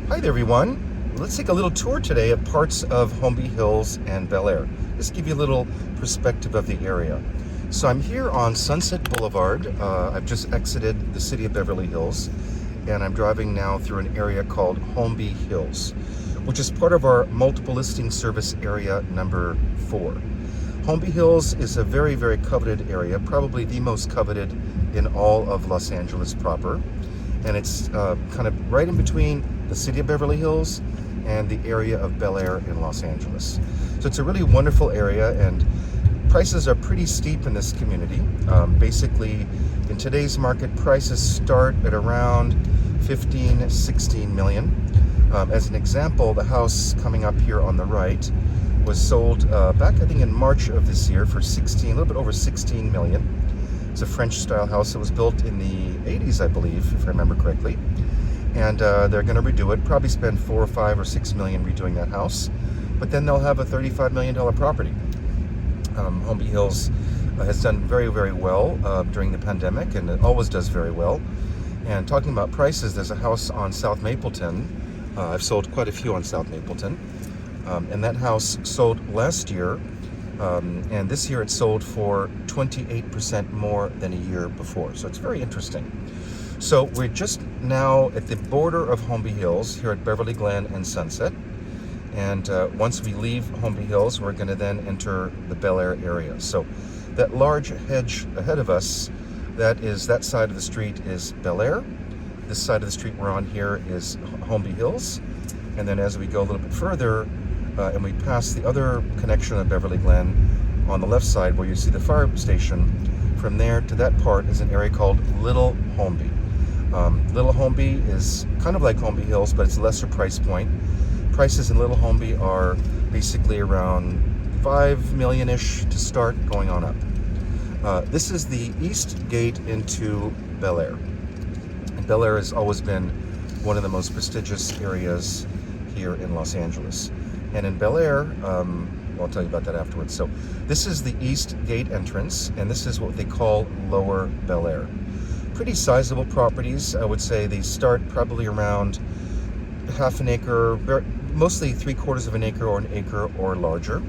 Hi there, everyone. Let's take a little tour today of parts of Holmby Hills and Bellaire. Just give you a little perspective of the area. So I'm here on Sunset Boulevard. I've just exited the city of Beverly Hills, and I'm driving now through an area called Holmby Hills, which is part of our multiple listing service area number 4. Holmby Hills is a very, very coveted area, probably the most coveted in all of Los Angeles proper. And it's kind of right in between the city of Beverly Hills and the area of Bellaire in Los Angeles. So it's a really wonderful area, and prices are pretty steep in this community. Basically, in today's market, prices start at around 15, 16 million. As an example, the house coming up here on the right was sold back, I think, in March of this year for a little bit over 16 million. It's a French-style house that was built in the 80s, I believe, if I remember correctly. And they're going to redo it, probably spend 4 or 5 or 6 million redoing that house. But then they'll have a $35 million property. Holmby Hills has done very, very well during the pandemic, and it always does very well. And talking about prices, there's a house on South Mapleton. I've sold quite a few on South Mapleton. And that house sold last year. And this year it sold for 28% more than a year before. So it's very interesting. So we're just now at the border of Holmby Hills here at Beverly Glen and Sunset. And once we leave Holmby Hills, we're going to then enter the Bellaire area. So that large hedge ahead of us, that side of the street is Bellaire. This side of the street we're on here is Holmby Hills. And then as we go a little bit further, and we pass the other connection of Beverly Glen on the left side where you see the fire station, from there to that part is an area called Little Holmby. Little Holmby is kind of like Holmby Hills, but it's a lesser price point. Prices in Little Holmby are basically around 5 million-ish to start, going on up. This is the east gate into Bellaire. And Bellaire has always been one of the most prestigious areas here in Los Angeles. And in Bellaire, I'll tell you about that afterwards. So this is the east gate entrance, and this is what they call Lower Bellaire. Pretty sizable properties. I would say they start probably around half an acre, mostly 3/4 of an acre or an acre or larger.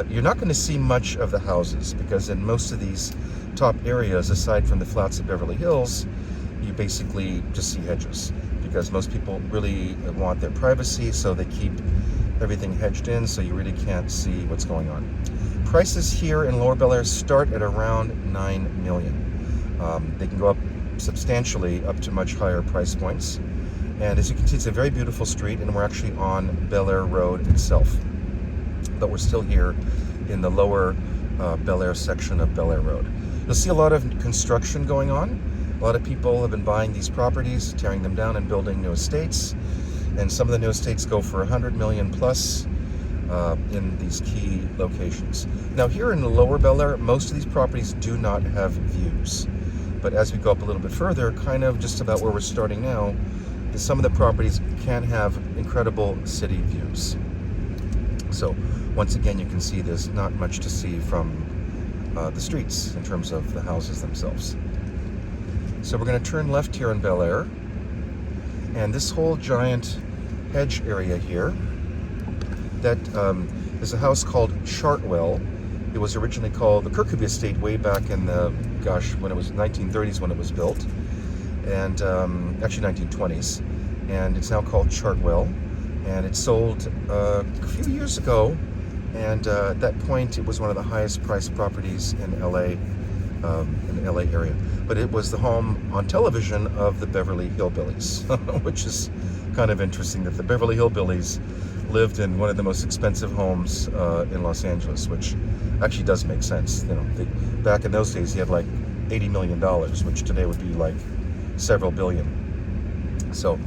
You're not going to see much of the houses because in most of these top areas, aside from the flats of Beverly Hills, you basically just see hedges because most people really want their privacy, so they keep everything hedged in, so you really can't see what's going on. Prices here in Lower Bellaire start at around 9 million. They can go up substantially up to much higher price points. And as you can see, it's a very beautiful street, and we're actually on Bellaire Road itself. But we're still here in the lower Bellaire section of Bellaire Road. You'll see a lot of construction going on. A lot of people have been buying these properties, tearing them down and building new estates. And some of the new estates go for 100 million plus in these key locations. Now here in the Lower Bellaire, most of these properties do not have views. But as we go up a little bit further, kind of just about where we're starting now, some of the properties can have incredible city views. So once again, you can see there's not much to see from the streets in terms of the houses themselves. So we're going to turn left here in Bellaire, and this whole giant hedge area here, that is a house called Chartwell. It was originally called the Kirkby Estate way back in the, when it was 1930s when it was built, and actually 1920s, and it's now called Chartwell, and it sold a few years ago, and at that point it was one of the highest priced properties in LA, in the LA area. But it was the home on television of the Beverly Hillbillies, which is kind of interesting that the Beverly Hillbillies lived in one of the most expensive homes in Los Angeles, which actually does make sense. You know, back in those days, he had like $80 million, which today would be like several billion. So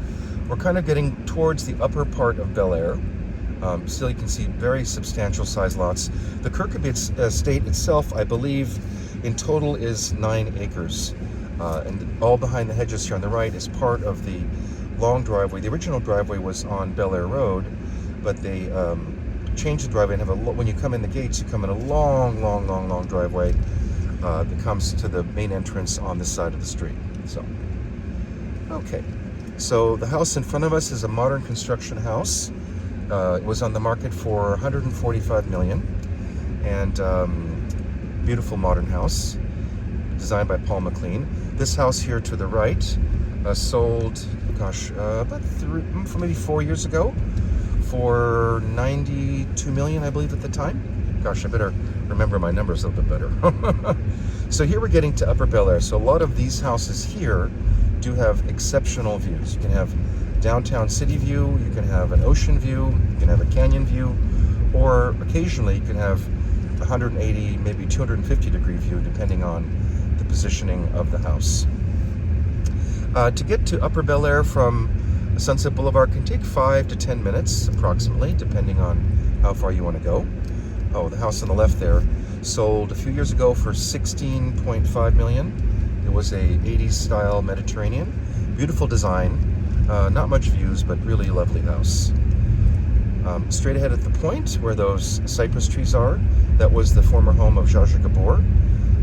we're kind of getting towards the upper part of Bellaire. Still, you can see very substantial size lots. The Kirkby Estate itself, I believe, in total is 9 acres. And all behind the hedges here on the right is part of the long driveway. The original driveway was on Bellaire Road, but they changed the driveway and have when you come in the gates, you come in a long driveway that comes to the main entrance on this side of the street. So, okay. So the house in front of us is a modern construction house. It was on the market for 145 million, and beautiful modern house designed by Paul McLean. This house here to the right sold, about maybe 4 years ago for 92 million, I believe, at the time. Gosh, I better remember my numbers a little bit better. So here we're getting to Upper Bellaire. So a lot of these houses here do have exceptional views. You can have downtown city view, you can have an ocean view, you can have a canyon view, or occasionally you can have 180, maybe 250 degree view, depending on the positioning of the house. To get to Upper Bellaire from Sunset Boulevard can take 5 to 10 minutes approximately, depending on how far you want to go. Oh, the house on the left there sold a few years ago for 16.5 million. It was a 80s style Mediterranean, beautiful design, not much views, but really lovely house. Straight ahead at the point where those cypress trees are, that was the former home of Zsa Zsa Gabor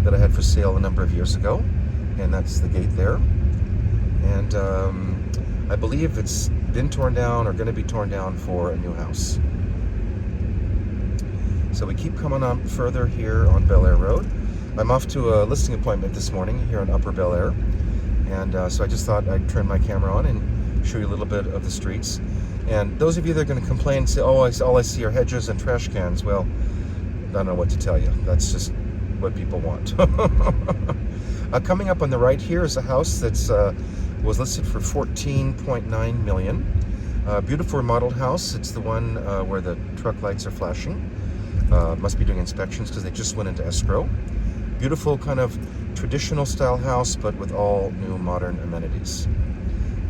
that I had for sale a number of years ago, and that's the gate there. And I believe it's been torn down or going to be torn down for a new house. So we keep coming on further here on Bellaire Road. I'm off to a listing appointment this morning here in Upper Bellaire, and so I just thought I'd turn my camera on and show you a little bit of the streets. And those of you that are going to complain and say, oh, all I see are hedges and trash cans, well, I don't know what to tell you. That's just what people want. Coming up on the right here is a house that's was listed for 14.9 million. Beautiful remodeled house. It's the one where the truck lights are flashing. Must be doing inspections because they just went into escrow. Beautiful kind of traditional style house, but with all new modern amenities.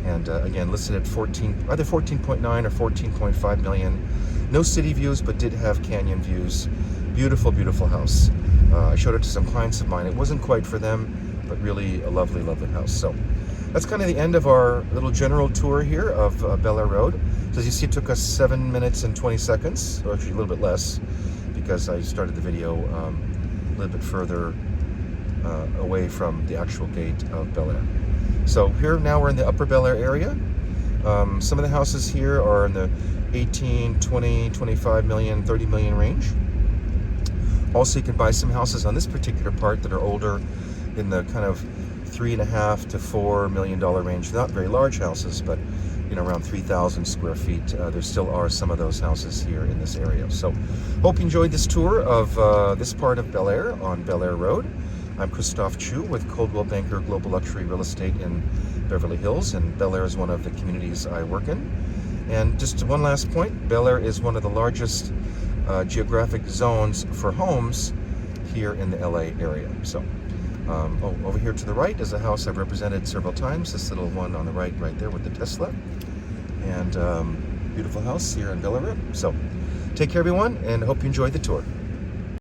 And again, listed at either 14.9 or 14.5 million. No city views, but did have canyon views. Beautiful, beautiful house. I showed it to some clients of mine. It wasn't quite for them, but really a lovely, lovely house. So that's kind of the end of our little general tour here of Bellaire Road. So as you see, it took us 7 minutes and 20 seconds, or actually a little bit less, because I started the video a little bit further away from the actual gate of Bellaire. So here now we're in the Upper Bellaire area. Some of the houses here are in the 18, 20, 25 million, 30 million range. Also, you can buy some houses on this particular part that are older, in the kind of $3.5 to $4 million range. Not very large houses, but around 3,000 square feet. There still are some of those houses here in this area. So hope you enjoyed this tour of this part of Bellaire on Bellaire Road. I'm Christophe Choo with Coldwell Banker Global Luxury Real Estate in Beverly Hills, and Bellaire is one of the communities I work in. And just one last point, Bellaire is one of the largest geographic zones for homes here in the LA area. So over here to the right is a house I've represented several times, this little one on the right there with the Tesla. And beautiful house here in Bellaire. So take care, everyone, and hope you enjoyed the tour.